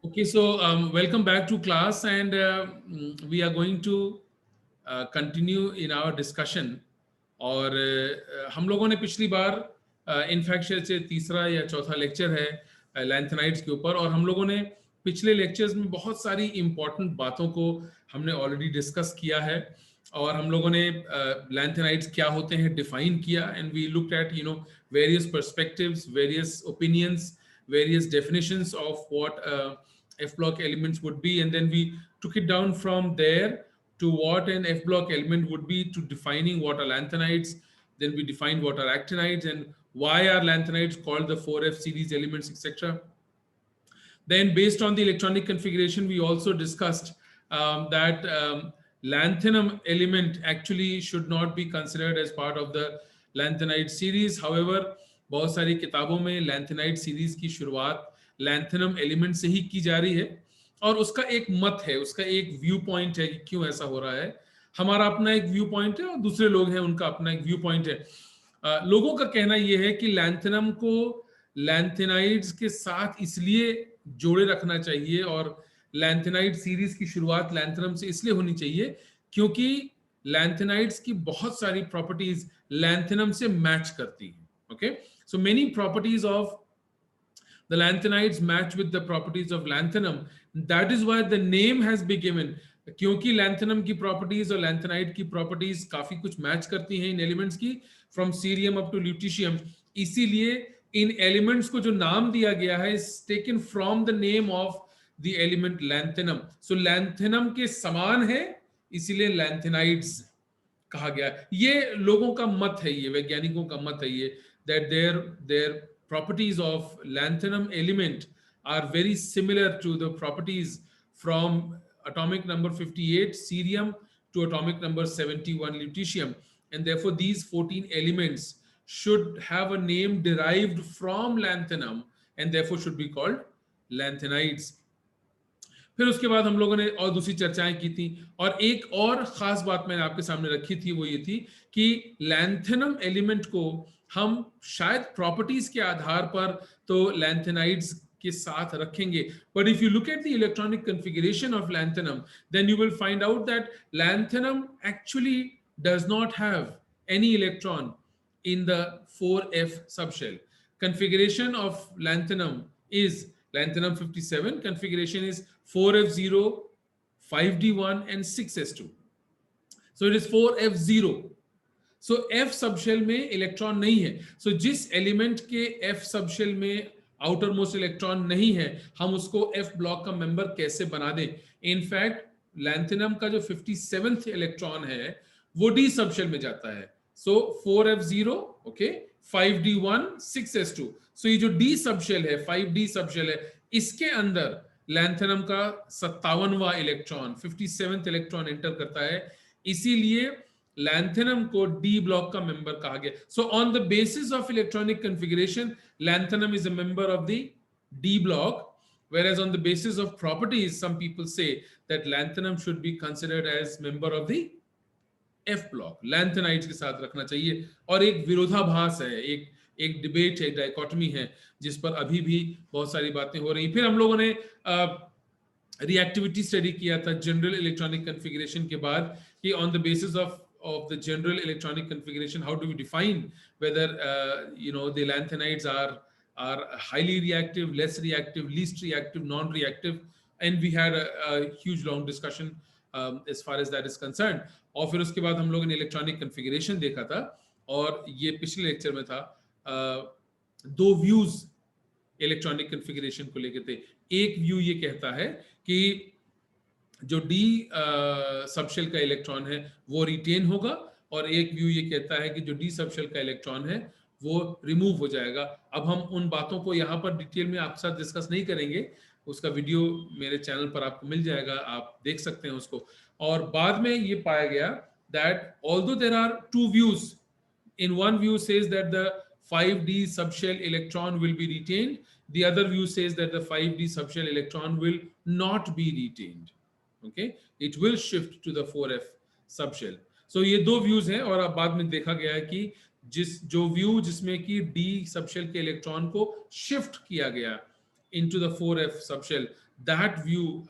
Okay, so welcome back to class, and we are going to continue in our discussion. और हम लोगों ने पिछली बार इनफैक्ट से तीसरा या चौथा लेक्चर है लैंथेनाइड्स के ऊपर, और हम लोगों ने पिछले लेक्चर्स में बहुत सारी इंपॉर्टेंट बातों को हमने ऑलरेडी डिस्कस किया है, और हम लोगों ने लैंथेनाइड्स क्या होते हैं डिफाइन किया, and we looked at various perspectives, various opinions, various definitions of what F block elements would be, and then we took it down from there to what an F block element would be, to defining what are lanthanides. Then we defined what are actinides and why are lanthanides called the 4F series elements, etc. Then, based on the electronic configuration, we also discussed that lanthanum element actually should not be considered as part of the lanthanide series. However, बहुत सारी किताबों में lanthanide series की शुरुआत lanthanum element से ही की जा रही है, और उसका एक मत है, उसका एक व्यू पॉइंट है कि क्यों ऐसा हो रहा है। हमारा अपना एक व्यू पॉइंट है और दूसरे लोग हैं उनका अपना एक व्यू पॉइंट है। लोगों का कहना यह है कि लैंथेनम को लैंथेनाइड्स के साथ इसलिए जोड़े रखना चाहिए, और लैंथेनाइड सीरीज की शुरुआत लैंथेनम से इसलिए होनी चाहिए क्योंकि लैंथेनाइड्स की बहुत सारी प्रॉपर्टीज लैंथेनम से मैच करती हैं। Okay, so many properties of the lanthanides match with the properties of lanthanum. That is why the name has been given. क्योंकि लैंथेनम की प्रॉपर्टीज और लैंथेनाइड की प्रॉपर्टीज काफी कुछ मैच करती हैं इन एलिमेंट्स की, from cerium up to lutetium, इसीलिए इन एलिमेंट्स को जो नाम दिया गया है is taken from the name of the element lanthanum. So lanthanum के समान है, इसीलिए लैंथेनाइड्स कहा गया। ये लोगों का मत है, ये वैज्ञानिकों का मत है ये, that their properties of lanthanum element are very similar to the properties from atomic number 58 cerium to atomic number 71 lutetium, and therefore these 14 elements should have a name derived from lanthanum and therefore should be called lanthanides. फिर उसके बाद हम लोगों ने और दूसरी चर्चाएं की थी, और एक और खास बात मैंने आपके सामने रखी थी, वो ये थी कि लैंथेनम एलिमेंट को हम शायद प्रॉपर्टीज के आधार पर तो लैंथेनाइड्स के साथ रखेंगे, but if you look at the electronic configuration of lanthanum then you will find out that lanthanum actually does not have any electron in the 4f subshell. Configuration of lanthanum is lanthanum 57 configuration is 4f0, 5d1 and 6s2. So it is 4f0. So f subshell में electron नहीं है। So जिस element के f subshell में outer most electron नहीं है, हम उसको f ब्लॉक का मेंबर कैसे बना दें। इनफैक्ट लैंथेनम का जो 57th इलेक्ट्रॉन है वो d सबशेल में जाता है। So 4f0, okay, 5d1, 6s2. So ये जो d सबशेल है, 5d सबशेल है, इसके अंदर लैंथेनम का 57वां इलेक्ट्रॉन, 57th इलेक्ट्रॉन एंटर करता है, इसीलिए लैंथेनम को डी ब्लॉक का मेंबर कहा गया। So on the basis of electronic configuration lanthanum is a member of the D block, whereas on the basis of properties some people say that lanthanum should be considered as member of the F block, lanthanides के साथ रखना चाहिए। और एक विरोधाभास है, एक debate है, डायकोटमी है, जिस पर अभी भी बहुत सारी बातें हो रही। फिर हम लोगों ने रिएक्टिविटी स्टडी किया था जनरल इलेक्ट्रॉनिक कॉन्फ़िगरेशन के बाद, कि on the basis of the general electronic configuration, how do we define whether the lanthanides are highly reactive, less reactive, least reactive, non-reactive, and we had a huge long discussion as far as that is concerned. और फिर उसके बाद हम लोगों ने electronic configuration देखा था, और ये पिछले लेक्चर में था। दो व्यूज इलेक्ट्रॉनिक कॉन्फ़िगरेशन को लेकर थे। एक व्यू ये कहता है कि जो डी सबशेल का इलेक्ट्रॉन है वो रिटेन होगा, और एक व्यू ये कहता है कि जो डी सबशेल का इलेक्ट्रॉन है वो रिमूव हो जाएगा। अब हम उन बातों को यहाँ पर डिटेल में आपके साथ डिस्कस नहीं करेंगे, उसका वीडियो मेरे चैनल पर आपको मिल जाएगा, आप देख सकते हैं उसको। और बाद में ये पाया गया that although there are two views, in one view says that the 5d subshell electron will be retained, the other view says that the 5d subshell electron will not be retained, okay, it will shift to the 4f subshell. So ये दो views हैं, और अब बाद में देखा गया है कि जो व्यू जिसमें कि d सबशेल के इलेक्ट्रॉन को शिफ्ट किया गया into the 4f subshell, that view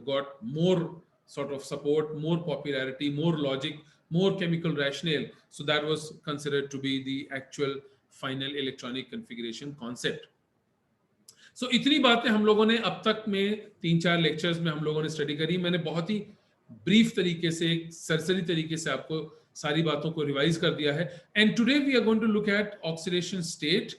got more sort of support, more popularity, more logic, more chemical rationale. So that was considered to be the actual final electronic configuration concept. सो इतनी बातें हम लोगों ने अब तक में 3-4 लेक्चर्स में हम लोगों ने स्टडी करी. मैंने बहुत ही ब्रीफ तरीके से, सरसरी तरीके से आपको सारी बातों को रिवाइज कर दिया है. And today we are going to look at oxidation state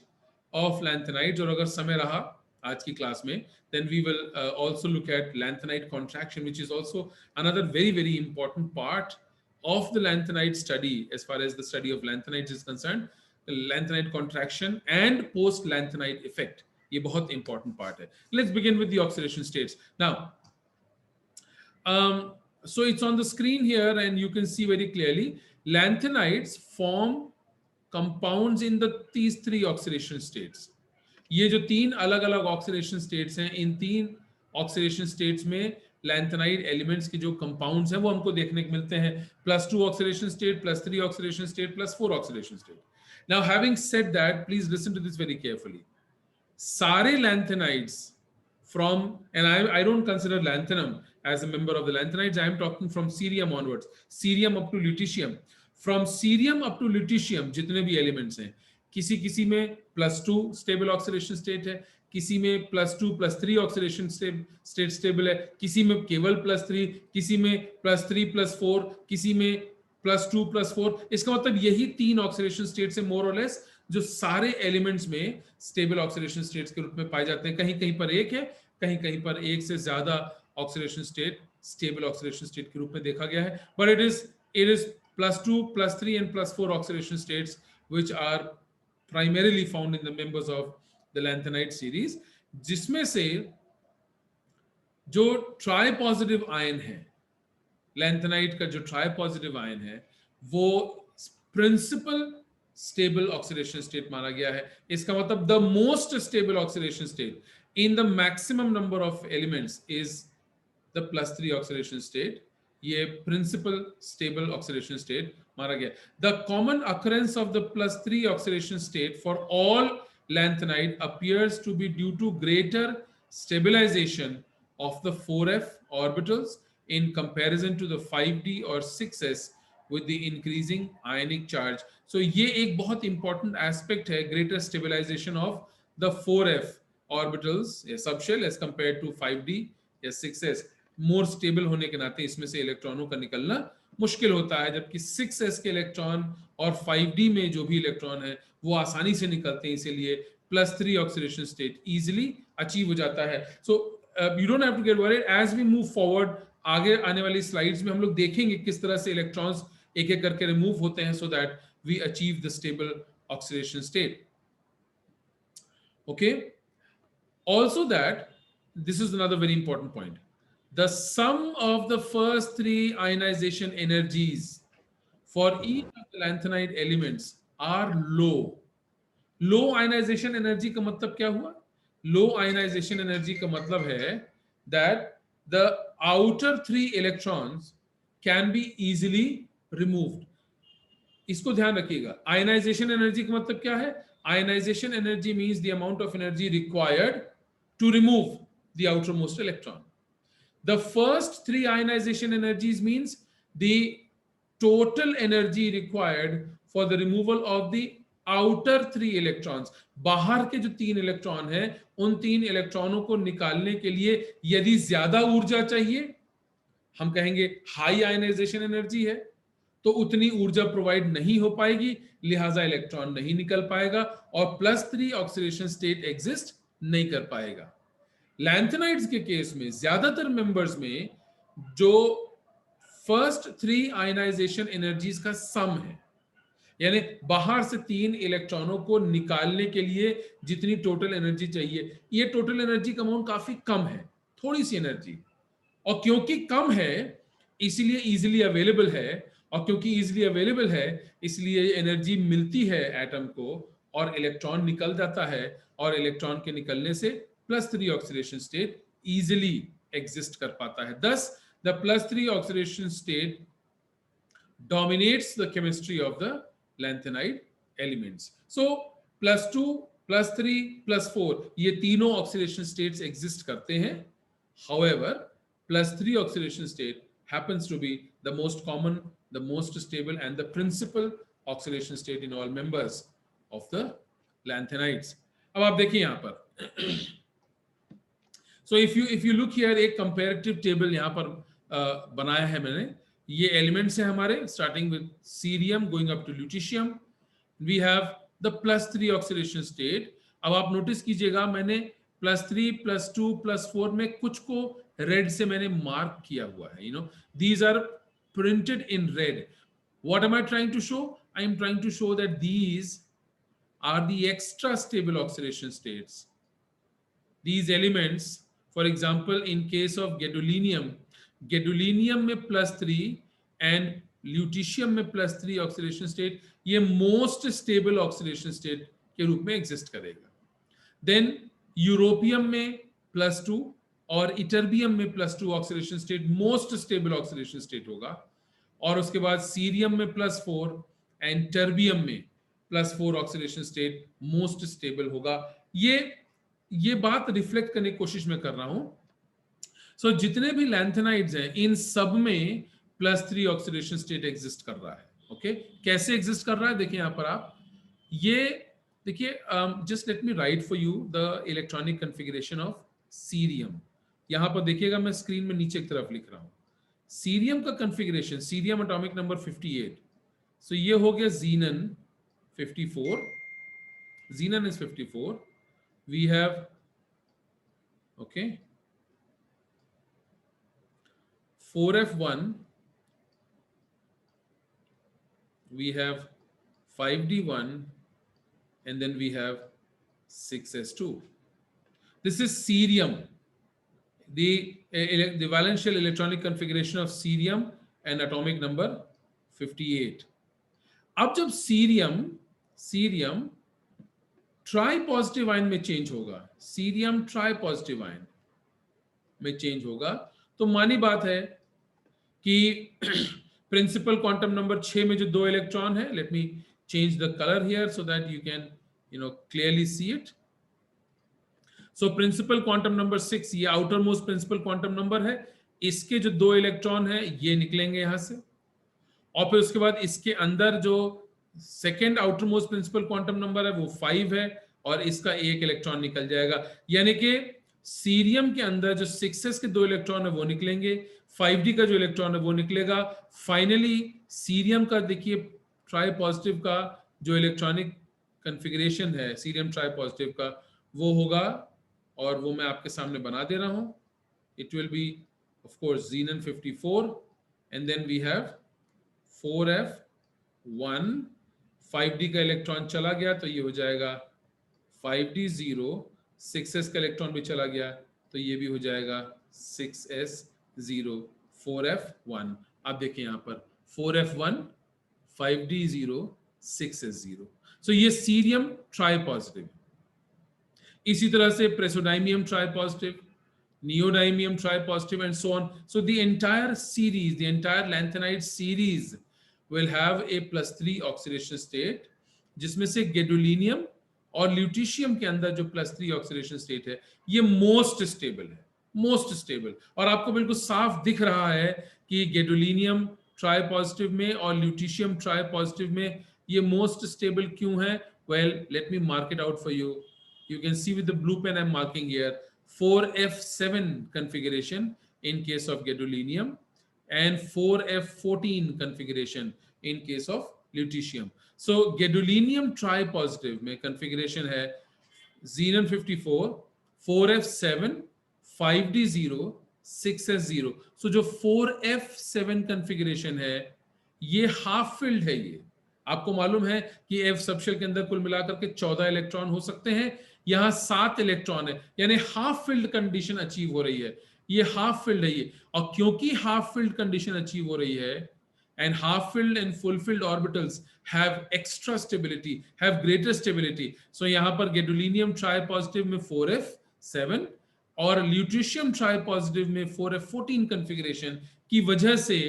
of lanthanides. और अगर समय रहा आज की क्लास में, then we will also look at lanthanide contraction, which is also another very, very important part of the lanthanide study as far as the study of lanthanides is concerned. The lanthanide contraction and post lanthanide effect, ये बहुत important part है. Let's begin with the oxidation states. Now, so it's on the screen here and you can see very clearly, lanthanides form compounds in these 3 oxidation states. ये जो 3 अलग अलग oxidation states हैं, इन 3 oxidation states में lanthanide elements के जो compounds हैं वो हमको देखने को मिलते हैं. +2 oxidation state, +3 oxidation state, +4 oxidation state. Now having said that, please listen to this very carefully. सारे lanthanides from, and I don't consider lanthanum as a member of the lanthanides. I am talking from cerium onwards, cerium up to lutetium. From cerium up to lutetium जितने भी elements हैं, किसी किसी में +2 stable oxidation state है, किसी में +2 +3 oxidation state stable है, किसी में केवल +3, किसी में +3 +4, किसी में +2 +4. इसका मतलब यही 3 ऑक्सीडेशन स्टेट से मोर और लेस जो सारे एलिमेंट्स में स्टेबल ऑक्सीडेशन स्टेट्स के रूप में पाए जाते हैं. कहीं कहीं पर एक है, कहीं कहीं पर एक से ज्यादा oxidation state stable oxidation state के रूप में देखा गया है. But it is +2 +3 and +4 oxidation states which are primarily found in the members of the lanthanide series, जिसमें से जो ट्राई पॉजिटिव आयन है, लैंथेनाइड का जो ट्राई पॉजिटिव आयन है, वो प्रिंसिपल स्टेबल ऑक्सीडेशन स्टेट माना गया है. इसका मतलब the most stable oxidation state in the maximum number of elements is the +3 oxidation state. ये principal stable oxidation state माना गया. The common occurrence of the +3 oxidation state for all lanthanide appears to be due to greater stabilization of the 4f orbitals in comparison to the 5d or 6s with the increasing ionic charge. So ये एक बहुत important aspect है, greater stabilization of the 4f orbitals या subshell as compared to 5d या 6s. More stable होने के नाते इसमें से इलेक्ट्रॉनों का निकलना मुश्किल होता है, जबकि 6s के इलेक्ट्रॉन और 5d में जो भी इलेक्ट्रॉन है वो आसानी से निकलते हैं, इसीलिए +3 ऑक्सीडेशन स्टेट इजीली अचीव हो जाता है. So you don't have to get worried. As we move forward, आगे आने वाली स्लाइड्स में हम लोग देखेंगे किस तरह से इलेक्ट्रॉन्स एक एक करके रिमूव होते हैं, so that we achieve the stable oxidation state. Okay. Also that, this is another very important point, the sum of the first 3 ionization energies for each of the lanthanide elements are low. Low ionization energy का मतलब क्या हुआ? Low ionization energy का मतलब है that the outer 3 electrons can be easily removed. इसको ध्यान रखिएगा. Ionization energy का मतलब क्या है? Ionization energy means the amount of energy required to remove the outermost electron. The first 3 ionization energies means the total energy required for the removal of the outer 3 electrons. बाहर के जो 3 electron हैं, उन 3 इलेक्ट्रॉनों को निकालने के लिए यदि ज्यादा ऊर्जा चाहिए, हम कहेंगे हाई आयनाइजेशन एनर्जी है, तो उतनी ऊर्जा प्रोवाइड नहीं हो पाएगी, लिहाजा इलेक्ट्रॉन नहीं निकल पाएगा और +3 ऑक्सीडेशन स्टेट एग्जिस्ट नहीं कर पाएगा. लैंथेनाइड्स के केस में ज्यादातर मेंबर्स में जो फर्स्ट 3 आयनाइजेशन एनर्जीज का सम है, यानी बाहर से 3 इलेक्ट्रॉनों को निकालने के लिए जितनी टोटल एनर्जी चाहिए, ये टोटल एनर्जी का अमाउंट काफी कम है, थोड़ी सी एनर्जी. और क्योंकि कम है इसलिए इजीली अवेलेबल है, और क्योंकि इजीली अवेलेबल है इसलिए एनर्जी मिलती है एटम को और इलेक्ट्रॉन निकल जाता है, और इलेक्ट्रॉन के निकलने से +3 ऑक्सीडेशन स्टेट इजीली एग्जिस्ट कर पाता है. Thus, the +3 oxidation state dominates the chemistry of the lanthanide elements. So, +2 +3 +4 ये तीनों ऑक्सीडेशन स्टेट्स एग्जिस्ट करते हैं. However, +3 oxidation state happens to be the most common, the most stable, and the principal oxidation state in all members of the lanthanides. अब आप देखिए यहाँ पर. So if you look here, एक comparative table यहाँ पर बनाया है मैंने. ये elements हैं हमारे, starting with cerium going up to lutetium. We have the +3 oxidation state. अब आप notice कीजिएगा, मैंने +3 +2 +4 में कुछ को red से मैंने mark किया हुआ है. You know, these are printed in red. What am I trying to show? I am trying to show that these are the extra stable oxidation states. These elements, for example, in case of gadolinium, gadolinium में +3 and lutetium में +3 oxidation state, ये most stable oxidation state के रूप में exist करेगा. Then europium में +2 और इटर्बियम में +2 oxidation state most stable oxidation state होगा. और उसके बाद सीरियम में +4 and टर्बियम में +4 oxidation state most stable होगा. ये बात रिफ्लेक्ट करने की कोशिश में कर रहा हूं. सो जितने भी लैंथेनाइड्स हैं, इन सब में +3 ऑक्सीडेशन स्टेट एग्जिस्ट कर रहा है. ओके, कैसे एग्जिस्ट कर रहा है देखिए यहां पर आप. ये देखिए, just let me write for you the electronic configuration of cerium. यहां पर देखिएगा, मैं स्क्रीन में नीचे की तरफ लिख रहा हूं. सीरियम का कॉन्फ़िगरेशन, सीरियम एटॉमिक नंबर 58. सो ये हो गया xenon 54. Xenon is 54. We have, okay, 4F1, we have 5D1, and then we have 6S2. This is cerium, the valential electronic configuration of cerium and atomic number 58. अब जब cerium try positive ion में change होगा, cerium try positive ion में change होगा, तो मानी बात है कि प्रिंसिपल क्वांटम नंबर 6 में जो 2 इलेक्ट्रॉन है, let me change the colour here so that you can clearly see it. So principal quantum number 6, ये outermost principal quantum number है. इसके जो 2 इलेक्ट्रॉन है ये निकलेंगे यहां से, और फिर उसके बाद इसके अंदर जो second outermost principal quantum number है वो 5 है, और इसका एक इलेक्ट्रॉन निकल जाएगा. यानी कि सीरियम के अंदर जो 6s के 2 इलेक्ट्रॉन है वो निकलेंगे, 5d का जो इलेक्ट्रॉन है वो निकलेगा. फाइनली सीरियम का देखिए ट्राई पॉजिटिव का जो इलेक्ट्रॉनिक कॉन्फ़िगरेशन है सीरियम ट्राई पॉजिटिव का, वो होगा, और वो मैं आपके सामने बना दे रहा हूं. It will be of course xenon 54, and then we have 4F1. 5d का इलेक्ट्रॉन चला गया तो ये हो जाएगा 5d0. 6s का इलेक्ट्रॉन भी चला गया तो ये भी हो जाएगा 6s0. 4F1. आप देखिए यहां पर 4F1, 5d0, 6s0. सो ये सीरियम ट्राई पॉजिटिव. इसी तरह से praseodymium tripositive, neodymium tripositive, and so on. So the entire series, the entire lanthanide series will have a +3 oxidation state, जिसमें से gadolinium और lutetium के अंदर जो +3 oxidation state है ये most stable है, most stable. और आपको बिल्कुल साफ दिख रहा है कि gadolinium tripositive में और lutetium tripositive में ये most stable क्यों है. Well, let me mark it out for you. You can see with the blue pen I'm marking here 4F7 configuration in case of gadolinium and 4F14 configuration in case of lutetium. So gadolinium tripositive में configuration है xenon 54, 4F7, 5D0, 6S0. So जो 4F7 configuration है ये half filled है. ये आपको मालूम है कि F सबशेल के अंदर कुल मिलाकर के 14 इलेक्ट्रॉन हो सकते हैं, यहां 7 इलेक्ट्रॉन है, यानी हाफ फिल्ड कंडीशन अचीव हो रही है. ये हाफ फिल्ड है ये, और क्योंकि हाफ फिल्ड कंडीशन अचीव हो रही है, and half filled and full filled orbitals have extra stability, have greater stability. So यहां पर गैडोलिनियम ट्राई पॉजिटिव में 4F7 और ल्यूटेशियम ट्राई पॉजिटिव में 4F14 कॉन्फ़िगरेशन की वजह से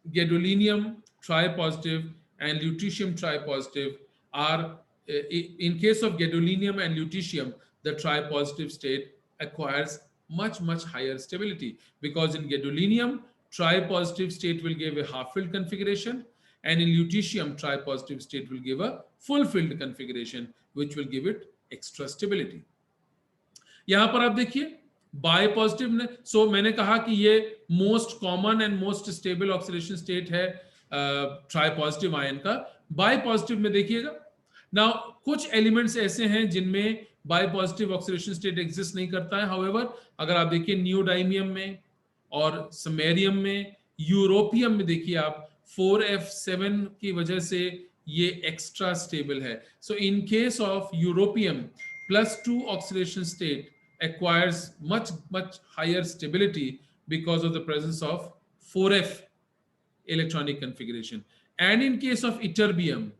gadolinium tripositive and lutetium tripositive are in case of gadolinium and lutetium, the tri-positive state acquires much higher stability, because in gadolinium, tri-positive state will give a half-filled configuration, and in lutetium, tri-positive state will give a full-filled configuration, which will give it extra stability. यहां पर आप देखिए bye positive ने, सो मैंने कहा कि ये most common and most stable oxidation state है ट्राई पॉजिटिव आयन का. बाय पॉजिटिव में देखिएगा, नाउ कुछ एलिमेंट्स ऐसे हैं जिनमें bye positive oxidation state exist नहीं करता है. हाउएवर अगर आप देखिए नियोडाइमियम में और समेरियम में, यूरोपियम में देखिए आप 4f7 की वजह से ये एक्स्ट्रा स्टेबल है. So in case of europium, +2 oxidation state acquires much higher stability because of the presence of 4f electronic configuration. And in case of ytterbium,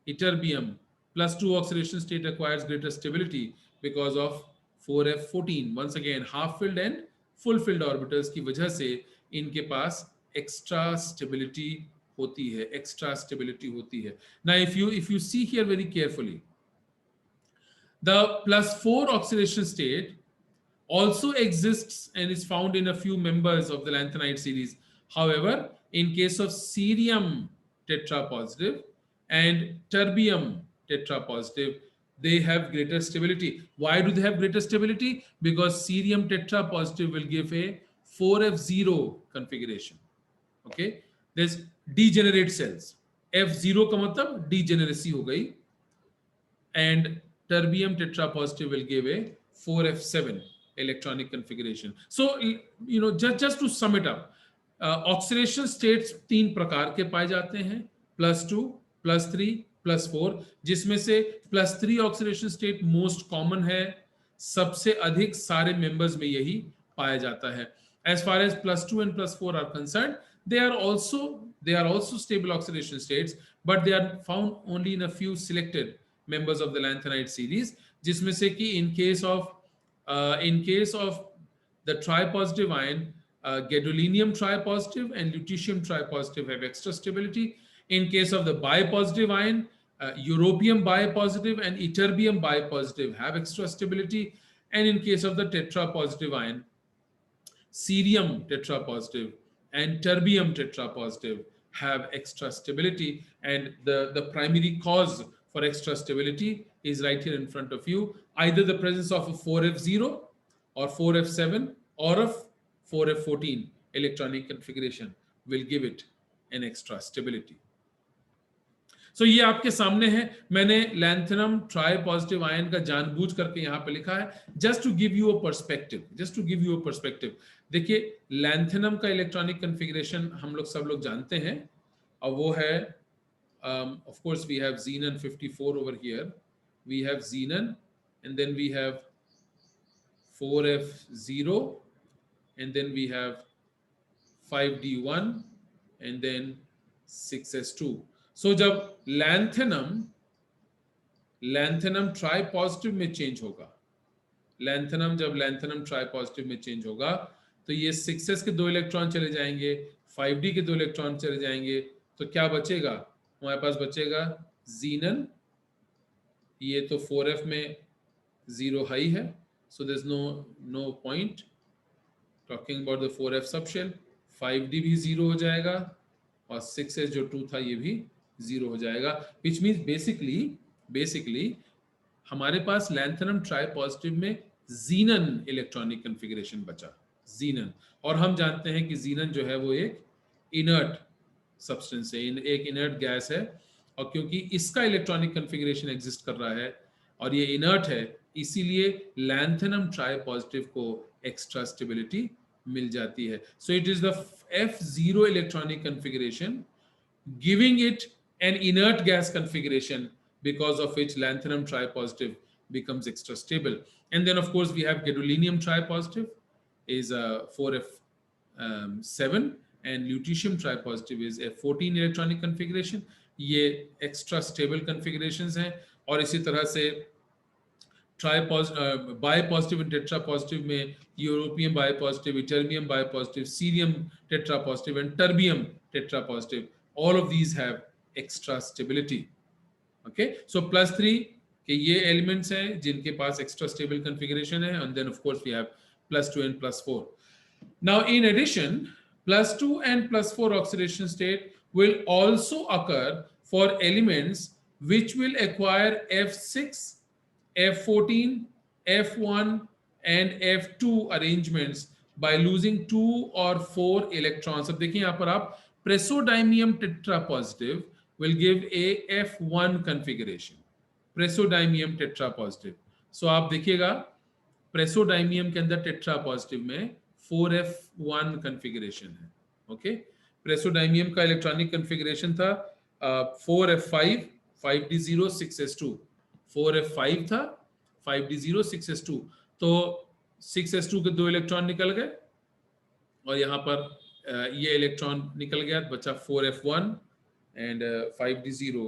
+2 oxidation state acquires greater stability because of 4f14. Once again, half-filled and full-filled orbitals की वजह से इनके पास extra stability होती है. Now, if you see here very carefully, the +4 oxidation state also exists and is found in a few members of the lanthanide series. However, in case of cerium tetrapositive and terbium tetrapositive, they have greater stability. Why do they have greater stability? Because cerium tetrapositive will give a 4f0 configuration. Okay, there's degenerate cells. F0 का मतलब degeneracy हो गई, and terbium tetrapositive will give a 4f7 electronic configuration. So, just to sum it up, oxidation states 3 प्रकार के पाए जाते हैं, +2, +3, +4, जिसमें से +3 oxidation state most common है, सबसे अधिक सारे members में यही पाया जाता है. As far as +2 and +4 are concerned, they are also stable oxidation states, but they are found only in a few selected members of the lanthanide series, जिसमें से कि in case of the tri-positive ion, gadolinium tri-positive and lutetium tri-positive have extra stability. In case of the bi-positive ion, europium bi-positive and ytterbium bi-positive have extra stability. And in case of the tetra-positive ion, cerium tetra-positive and terbium tetra-positive have extra stability. And the primary cause for extra stability is right here in front of you. Either the presence of a 4f0 or 4f7 or a 4f14 electronic configuration will give it an extra stability. So ये आपके सामने है. मैंने lanthanum try positive ion का जानबूझ करके यहाँ पे लिखा है, just to give you a perspective. देखिए लैंथेनम का इलेक्ट्रॉनिक कन्फिगरेशन हम लोग सब लोग जानते हैं, और वो है of course we have xenon 54 over here. We have xenon, and then we have 4f0, and then we have 5d1, and then 6s2. So जब लैंथेनम ट्राई पॉजिटिव में चेंज होगा, जब लैंथेनम ट्राई पॉजिटिव में change होगा, तो ये 6s के 2 electron चले जाएंगे, 5d के 2 इलेक्ट्रॉन चले जाएंगे, तो क्या बचेगा? हमारे पास बचेगा xenon. ये तो 4f में 0 हाई है, so there's no point talking about the 4f subshell. 5d भी 0 हो जाएगा, और 6s जो 2 था ये भी 0 हो जाएगा, which means basically हमारे पास लैंथेनम ट्राई पॉजिटिव में xenon इलेक्ट्रॉनिक कन्फिगरेशन बचा, xenon. और हम जानते हैं कि xenon जो है वो एक इनर्ट सब्सटेंस है, एक इनर्ट गैस है, और क्योंकि इसका इलेक्ट्रॉनिक कन्फिगरेशन एग्जिस्ट कर रहा है और ये इनर्ट है, इसीलिए लैंथेनम ट्राई पॉजिटिव को एक्स्ट्रा स्टेबिलिटी मिल जाती है. So it is the F0 electronic configuration giving it N inert gas configuration, because of which lanthanum tri-positive becomes extra stable. And then of course we have gadolinium tri-positive is a 4f7, and lutetium tri-positive is a 14 electronic configuration. ये extra stable configurations हैं. और इसी तरह से bi-positive and tetra-positive में europium bi-positive, ytterbium bi-positive, cerium tetra-positive and terbium tetra-positive, all of these have extra stability. Okay, so +3 के ये elements हैं जिनके पास extra stable configuration है, and then of course we have +2 and +4. Now in addition, +2 and +4 oxidation state will also occur for elements which will acquire F6, F14, F1 and F2 arrangements by losing 2 or 4 electrons. अब देखिए यहाँ पर आप presodium tetrapositive will give a F1 configuration. Presodium tetrapositive. So आप देखिएगा प्रेसोडाइमियम के अंदर tetra positive में 4f1 कॉन्फ़िगरेशन है. ओके, प्रेसोडाइमियम का इलेक्ट्रॉनिक कॉन्फ़िगरेशन था 4f5 5d0 6s2. 4f5 था 5d0 6s2. तो 6s2 के 2 इलेक्ट्रॉन निकल गए और यहाँ पर ये इलेक्ट्रॉन निकल गया, बचा 4f1 and 5d0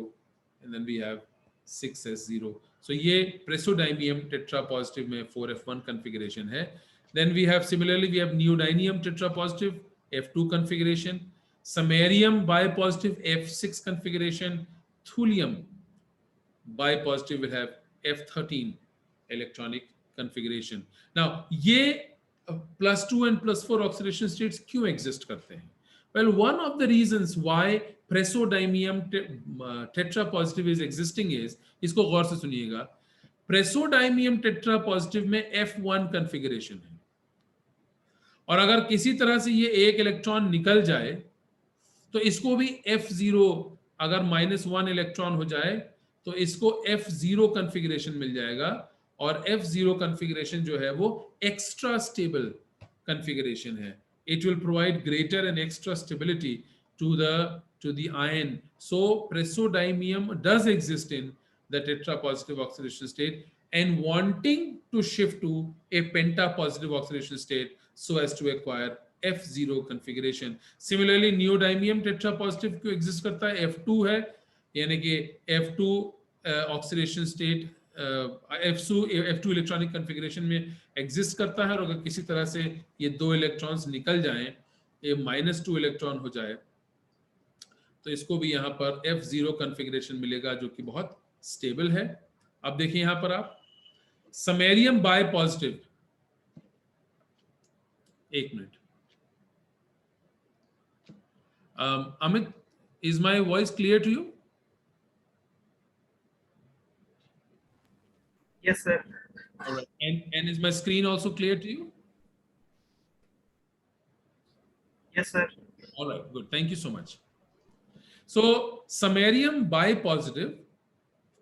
and then we have 6s0. So ये presodium tetra positive में 4f1 configuration है. Then we have similarly we have neodymium tetra positive f2 configuration, samarium bipositive f6 configuration, thulium bipositive will have f13 electronic configuration. Now ये +2 and +4 oxidation states क्यों exist करते हैं? Well, one of the reasons why presodium tetra positive is existing is, इसको गौर से सुनिएगा, presodium tetra positive में F1 configuration है और अगर किसी तरह से ये एक इलेक्ट्रॉन निकल जाए तो इसको भी F0, अगर -1 इलेक्ट्रॉन हो जाए तो इसको F0 configuration मिल जाएगा और F0 configuration जो है वो extra stable configuration है. It will provide greater and extra stability to the ion. So presodium does exist in the tetrapositive oxidation state and wanting to shift to a pentapositive oxidation state so as to acquire F0 configuration. Similarly, neodymium tetrapositive क्यों exist करता है? F2 है, यानी कि F2 oxidation state F2 electronic configuration में exist करता है और अगर किसी तरह से ये 2 इलेक्ट्रॉन्स निकल जाएं, ये -2 इलेक्ट्रॉन हो जाए तो इसको भी यहाँ पर F0 कॉन्फ़िगरेशन मिलेगा जो कि बहुत स्टेबल है. अब देखिए यहाँ पर आप समैरियम बाय पॉजिटिव, एक minute, Amit, is my voice clear to you? Yes, sir. All right. And is my screen also clear to you? Yes, sir. All right, good. Thank you so much. So, samarium bipositive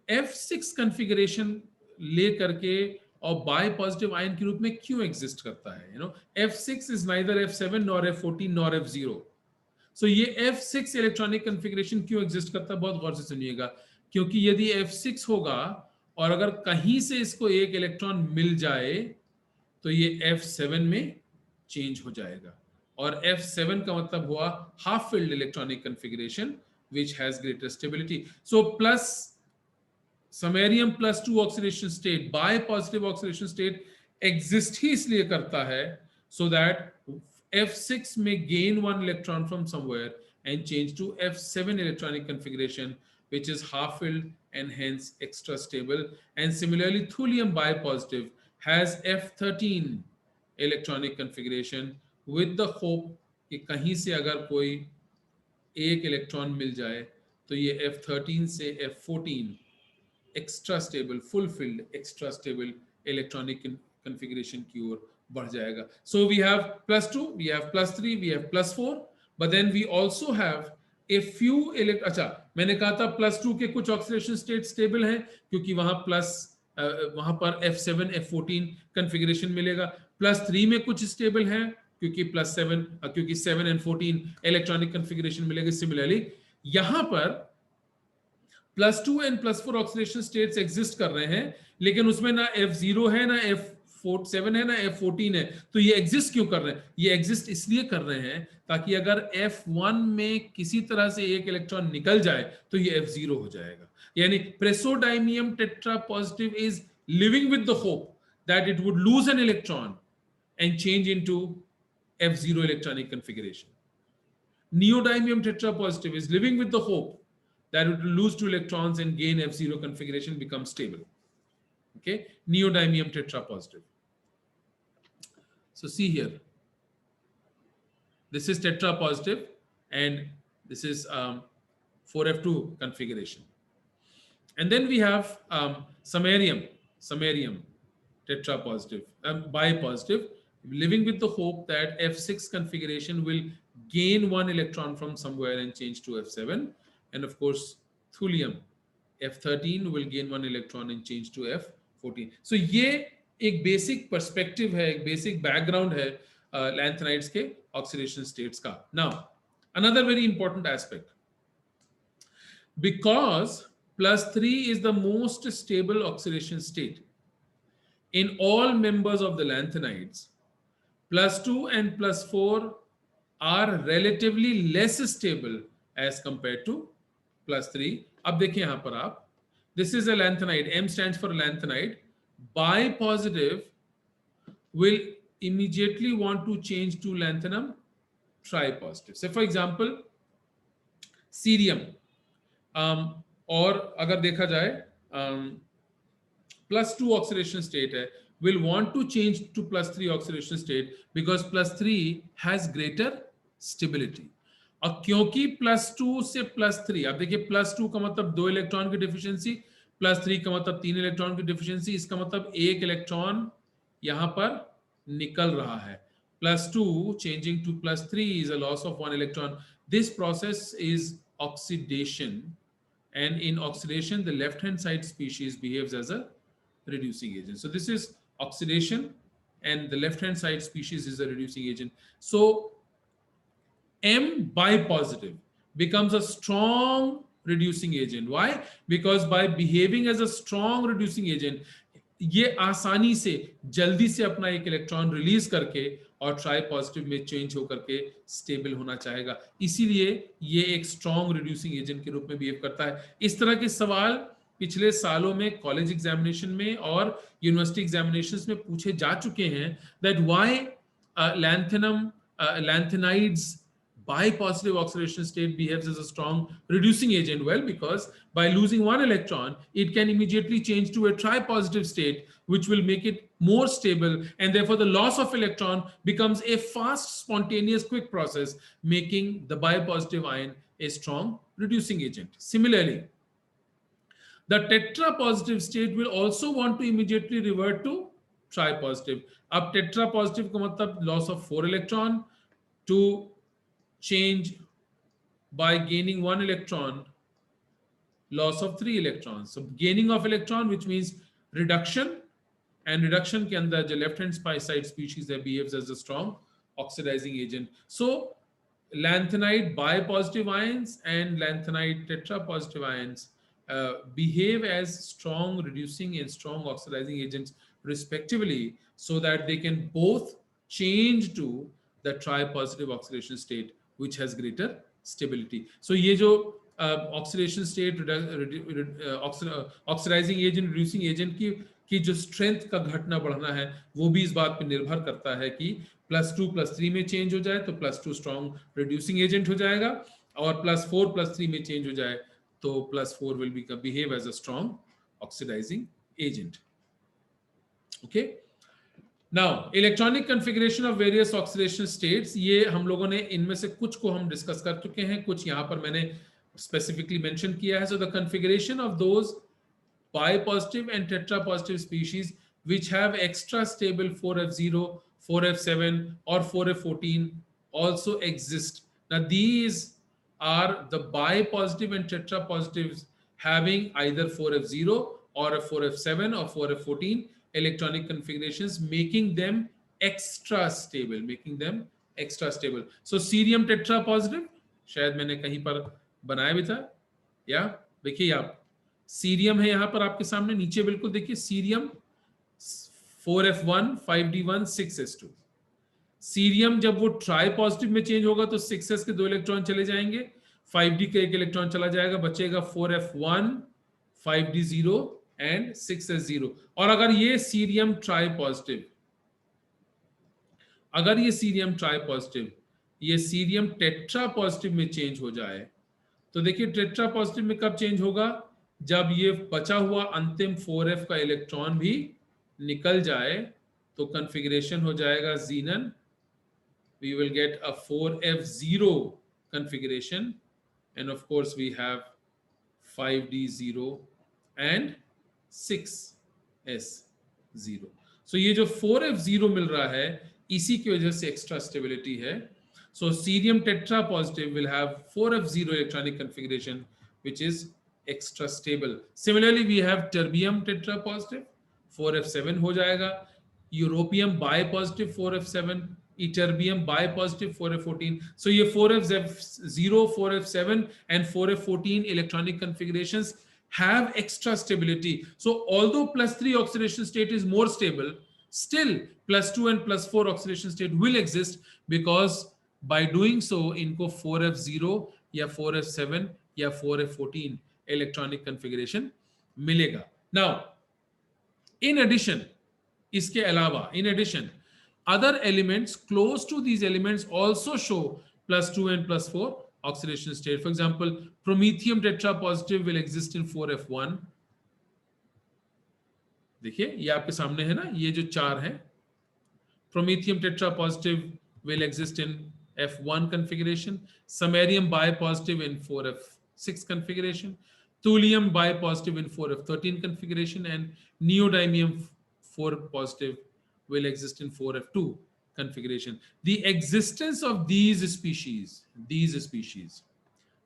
F6 configuration ले करके और bipositive ion के रूप में क्यों exist करता है? You know, F6 is neither F7 nor F14 nor F0. So ये F6 इलेक्ट्रॉनिक कॉन्फ़िगरेशन क्यों एग्जिस्ट करता है? बहुत गौर से सुनिएगा, क्योंकि यदि F6 होगा और अगर कहीं से इसको एक इलेक्ट्रॉन मिल जाए तो ये F7 में चेंज हो जाएगा और F7 का मतलब हुआ half filled electronic configuration which has greater stability. So plus samarium +2 oxidation state, bipositive oxidation state exist ही इसलिए करता है so that F6 may gain 1 electron from somewhere and change to F7 electronic configuration, which is half filled and hence extra stable. And similarly, thulium bipositive has F13 electronic configuration with the hope कि कहीं से अगर कोई एक electron मिल जाए तो ये F13 से F14 extra stable, full field extra stable electronic configuration की ओर बढ़ जाएगा. So we have +2, we have +3, we have +4, but then we also have a few अच्छा, मैंने कहा था +2 के कुछ ऑक्सीडेशन स्टेट स्टेबल हैं क्योंकि वहां पर F7 F14 कॉन्फ़िगरेशन मिलेगा. +3 में कुछ स्टेबल हैं क्योंकि 7 and 14 इलेक्ट्रॉनिक कॉन्फ़िगरेशन मिलेगा. सिमिलरली यहां पर +2 and +4 ऑक्सीडेशन स्टेट्स एग्जिस्ट कर रहे हैं लेकिन उसमें ना F0 है ना F7 है ना F14 है. तो ये एग्जिस्ट क्यों कर रहे हैं? ये एग्जिस्ट इसलिए कर रहे हैं ताकि अगर F1 में किसी तरह से एक इलेक्ट्रॉन निकल जाए तो ये F0 हो जाएगा. यानी presodium tetrapositive is living with the hope that it would lose an electron and change into F0 electronic configuration. Neodymium tetrapositive is living with the hope that would lose 2 electrons and gain F0 configuration becomes stable. Okay, neodymium tetrapositive. So see here, this is tetrapositive and this is 4F2 configuration. And then we have samarium tetrapositive, bipositive, living with the hope that F6 configuration will gain 1 electron from somewhere and change to F7. And of course, thulium, F13 will gain 1 electron and change to F14. So ये एक basic perspective है, एक basic background है lanthanides के oxidation states का. Now, another very important aspect. Because +3 is the most stable oxidation state in all members of the lanthanides, +2 and +4 are relatively less stable as compared to +3. अब देखिए यहाँ पर आप, this is a lanthanide, M stands for lanthanide. Bipositive will immediately want to change to lanthanum tripositive. So for example, cerium, और अगर देखा जाए +2 oxidation state है, will want to change to +3 oxidation state because +3 has greater stability. और क्योंकि +2 से +3, आप देखिए +2 का मतलब 2 इलेक्ट्रॉन की डिफिशियंसी, +3 का मतलब 3 इलेक्ट्रॉन की डिफिशियंसी, इसका मतलब 1 इलेक्ट्रॉन यहां पर निकल रहा है. +2 changing to +3 is a loss of 1 electron. This process is oxidation, and in oxidation the left hand side species behaves as a reducing agent. So this is oxidation and the left hand side species is a reducing agent. So M bipositive becomes a strong reducing agent. Why? Because by behaving as a strong reducing agent, ये आसानी से जल्दी से अपना एक electron release करके और try positive में चेंज होकर के स्टेबल होना चाहेगा, इसीलिए ये एक स्ट्रॉन्ग रिड्यूसिंग एजेंट के रूप में बिहेव करता है. इस तरह के सवाल पिछले सालों में कॉलेज एग्जामिनेशन में और यूनिवर्सिटी एग्जामिनेशंस में पूछे जा चुके हैं, that why lanthanides bipositive oxidation state behaves as a strong reducing agent. Well, because by losing 1 electron, it can immediately change to a tripositive state, which will make it more stable, and therefore the loss of electron becomes a fast, spontaneous, quick process, making the bipositive ion a strong reducing agent. Similarly, the tetrapositive state will also want to immediately revert to tripositive. अब tetrapositive का मतलब loss of 4 electron to change by gaining 1 electron, loss of 3 electrons. So gaining of electron, which means reduction, and reduction के अंदर जो left hand side species that behaves as a strong oxidizing agent. So lanthanide bipositive ions and lanthanide tetrapositive ions behave as strong reducing and strong oxidizing agents respectively, so that they can both change to the tripositive oxidation state, which has greater stability. So ये जो oxidation state, oxidizing agent, reducing agent की जो strength का घटना बढ़ना है, वो भी इस बात पे निर्भर करता है कि +2 +3 में change हो जाए तो +2 strong reducing agent हो जाएगा, और +4 +3 में change हो जाए तो +4 will behave as a strong oxidizing agent. Okay. Now, electronic configuration of various oxidation states, ये हम लोगों ने इनमें से कुछ को हम डिस्कस कर चुके हैं, कुछ यहाँ पर मैंने specifically mention किया है. So the configuration of those bipositive and tetrapositive species which have extra stable 4F0, 4F7 or 4F14 also exist. Now these are the bipositive and tetrapositives having either 4F0 or a 4F7 or 4F14 electronic configurations, making them extra stable, So cerium tetrapositive, शायद मैंने कहीं पर बनाया भी था, या देखिए आप सीरियम है यहाँ पर आपके सामने नीचे, बिल्कुल देखिए cerium 4F1 5D1 6S2. Cerium जब वो ट्राई पॉजिटिव में चेंज होगा तो 6s के 2 इलेक्ट्रॉन चले जाएंगे, 5D का 1 इलेक्ट्रॉन चला जाएगा, बचेगा 4F1 5D0 एंड 6S0. और अगर ये सीरियम ट्राई पॉजिटिव, ये सीरियम टेट्रा पॉजिटिव में चेंज हो जाए तो देखिए टेट्रा पॉजिटिव में कब चेंज होगा, जब ये बचा हुआ अंतिम 4f का इलेक्ट्रॉन भी निकल जाए तो कॉन्फ़िगरेशन हो जाएगा xenon. We will get a 4f0 configuration, and of course we have 5d0 and 6s0. So ये जो 4f0 मिल रहा है इसी की वजह से एक्स्ट्रा स्टेबिलिटी है. So cerium tetra positive will have 4f0 electronic configuration which is extra stable. Similarly we have terbium tetra positive 4f7 हो जाएगा, europium bipositive 4f7, ytterbium bipositive 4f14. So ये 4f0, 4f7 and 4f14 electronic configurations have extra stability. So although +3 oxidation state is more stable, still +2 and +4 oxidation state will exist, because by doing so इनको 4f0 या 4f7 या 4f14 electronic configuration मिलेगा. Now in addition, इसके अलावा in addition, other elements close to these elements also show +2 and +4 oxidation state. For example, promethium tetra positive will exist in 4f1. देखिए ये आपके सामने है ना, ये जो 4 है, promethium tetra positive will exist in f1 configuration, samarium bipositive in 4f6 configuration, thulium bipositive in 4f13 configuration, and neodymium 4 positive will exist in 4f2 configuration. The existence of these species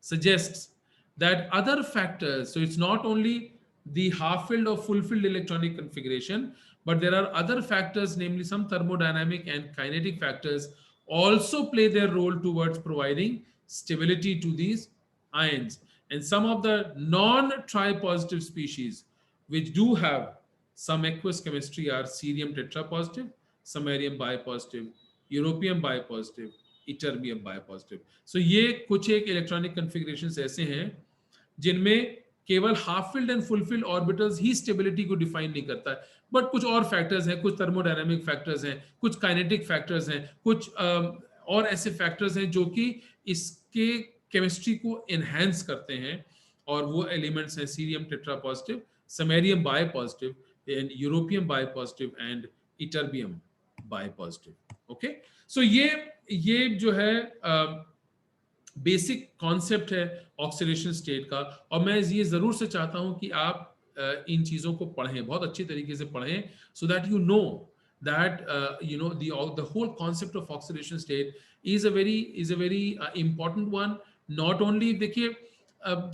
suggests that other factors, so it's not only the half-filled or full-filled electronic configuration, but there are other factors, namely some thermodynamic and kinetic factors, also play their role towards providing stability to these ions. And some of the non-tripositive species which do have some aqueous chemistry are cerium tetrapositive, samarium bipositive, europium bipositive, इटर्बियम बायोपॉजिटिव. सो ये कुछ एक electronic configurations ऐसे हैं जिनमें केवल half filled and full filled orbitals he stability को define नहीं करता है, बट कुछ और फैक्टर्स हैं, कुछ थर्मोडायनामिक फैक्टर्स हैं, कुछ काइनेटिक फैक्टर्स हैं, कुछ और ऐसे फैक्टर्स हैं जो कि इसके केमिस्ट्री को एनहांस करते हैं, और वो एलिमेंट्स हैं cerium टेट्रापॉजिटिव, samarium bipositive, and europium bipositive and ytterbium bipositive. Okay, so ये जो है बेसिक कॉन्सेप्ट है ऑक्सीडेशन स्टेट का, और मैं ये जरूर से चाहता हूं कि आप इन चीजों को पढ़ें, बहुत अच्छी तरीके से पढ़ें, so that you know that the whole concept of oxidation state is a very important one. Not only देखिए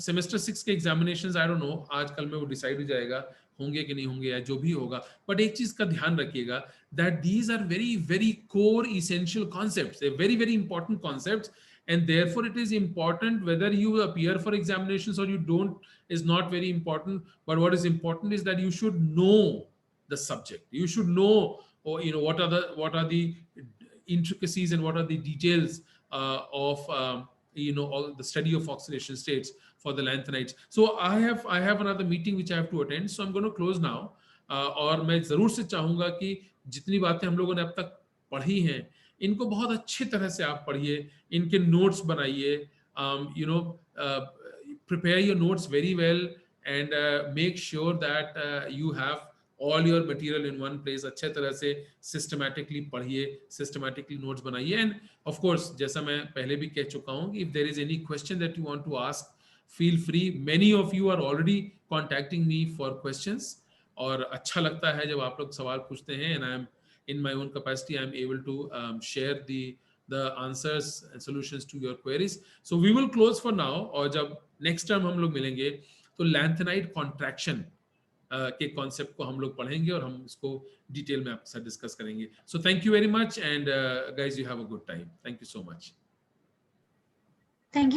सेमेस्टर 6 के एग्जामिनेशंस, आई डोंट नो आज कल में वो डिसाइड हो जाएगा होंगे कि नहीं होंगे या जो भी होगा, बट एक चीज का ध्यान रखिएगा that these are very core essential concepts, they're very important concepts, and therefore it is important whether you appear for examinations or you don't is not very important, but what is important is that you should know the subject, you should know, or what are the intricacies and what are the details of all the study of oxidation states for the lanthanides. So I have another meeting which I have to attend, so I'm going to close now. और मैं जरूर से चाहूंगा कि जितनी बातें हम लोगों ने अब तक पढ़ी हैं इनको बहुत अच्छी तरह से आप पढ़िए, इनके नोट्स बनाइए, prepare your notes very well and make sure that you have all your material in one place. अच्छे तरह से systematically पढ़िए, systematically notes बनाइए, and of course जैसा मैं पहले भी कह चुका हूँ कि if there is any question that you want to ask, feel free. Many of you are already contacting me for questions, और अच्छा लगता है जब आप लोग सवाल पूछते हैं, and I am in my own capacity I am able to share the answers and solutions to your queries. So we will close for now, और जब next time हम लोग मिलेंगे तो lanthanide contraction के कॉन्सेप्ट को हम लोग पढ़ेंगे और हम इसको डिटेल में आपके साथ डिस्कस करेंगे. So thank you very much and guys, you have a good time. Thank you so much. Thank you.